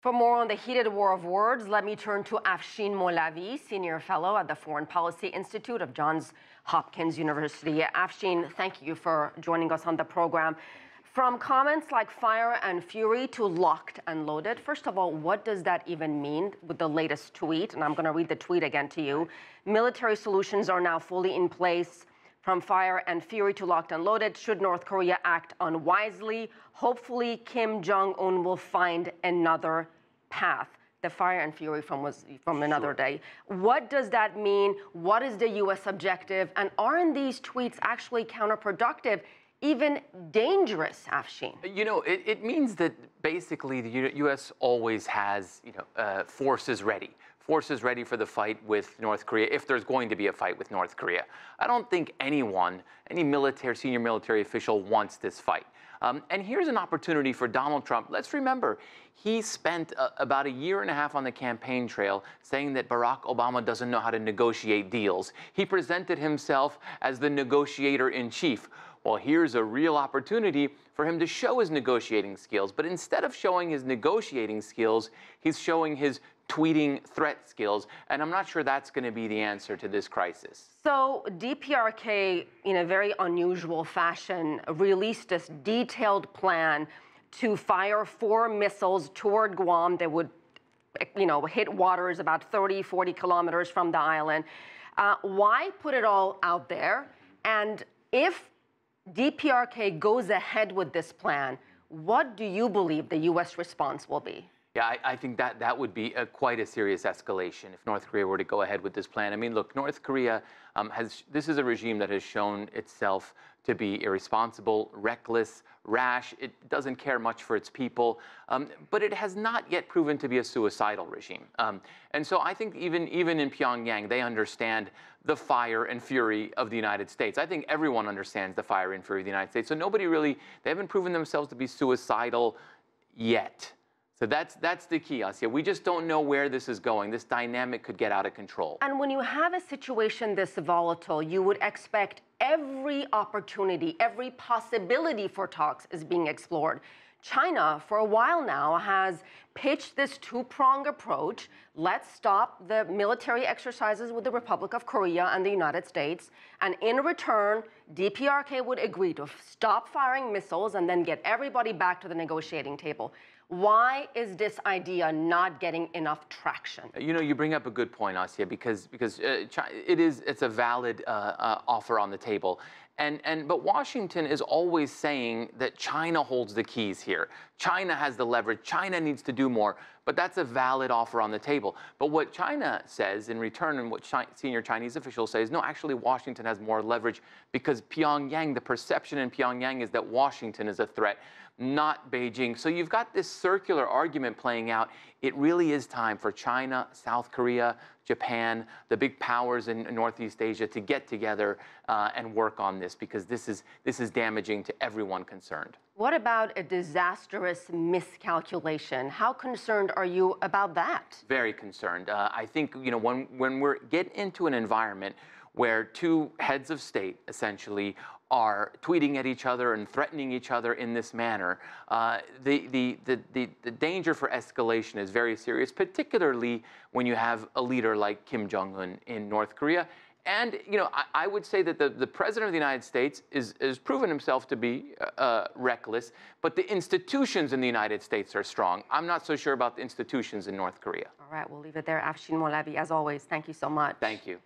For more on the heated war of words, let me turn to Afshin Molavi, Senior Fellow at the Foreign Policy Institute of Johns Hopkins University. Afshin, thank you for joining us on the program. From comments like fire and fury to locked and loaded, first of all, what does that even mean with the latest tweet? And I'm going to read the tweet again to you. Military solutions are now fully in place. From fire and fury to locked and loaded, should North Korea act unwisely, hopefully Kim Jong-un will find another path. The fire and fury was from another day. What does that mean? What is the U.S. objective? And aren't these tweets actually counterproductive, even dangerous, Afshin? You know, it means that basically the U.S. always has, forces ready. Forces ready for the fight with North Korea, if there's going to be a fight with North Korea. I don't think any senior military official wants this fight. And here's an opportunity for Donald Trump. Let's remember, he spent about a year and a half on the campaign trail saying that Barack Obama doesn't know how to negotiate deals. He presented himself as the negotiator in chief. Well, here's a real opportunity for him to show his negotiating skills. But instead of showing his negotiating skills, he's showing his tweeting threat skills. And I'm not sure that's going to be the answer to this crisis. So DPRK, in a very unusual fashion, released this detailed plan to fire 4 missiles toward Guam that would, hit waters about 30, 40 kilometers from the island. Why put it all out there? And if DPRK goes ahead with this plan, what do you believe the U.S. response will be? Yeah, I think that would be quite a serious escalation if North Korea were to go ahead with this plan. I mean, look, North Korea this is a regime that has shown itself to be irresponsible, reckless, rash. It doesn't care much for its people, but it has not yet proven to be a suicidal regime. And so I think even in Pyongyang, they understand the fire and fury of the United States. I think everyone understands the fire and fury of the United States. So they haven't proven themselves to be suicidal yet. So that's the key, Asieh. We just don't know where this is going. This dynamic could get out of control. And when you have a situation this volatile, you would expect every opportunity, every possibility for talks is being explored. China, for a while now, has pitched this two-pronged approach. Let's stop the military exercises with the Republic of Korea and the United States. And in return, DPRK would agree to stop firing missiles and then get everybody back to the negotiating table. Why is this idea not getting enough traction? You bring up a good point, Asieh, because it's a valid offer on the table. But Washington is always saying that China holds the keys here. China has the leverage. China needs to do more. But that's a valid offer on the table. But what China says in return, and what senior Chinese officials say is, no, actually Washington has more leverage because Pyongyang, the perception in Pyongyang is that Washington is a threat, not Beijing. So you've got this circular argument playing out. It really is time for China, South Korea, Japan, the big powers in Northeast Asia to get together and work on this, because this is damaging to everyone concerned. What about a disastrous miscalculation? How concerned are you about that? Very concerned. I think when we get into an environment where 2 heads of state essentially are tweeting at each other and threatening each other in this manner, the danger for escalation is very serious, particularly when you have a leader like Kim Jong-un in North Korea. And, I would say that the President of the United States has proven himself to be reckless, but the institutions in the United States are strong. I'm not so sure about the institutions in North Korea. All right, we'll leave it there. Afshin Molavi, as always, thank you so much. Thank you.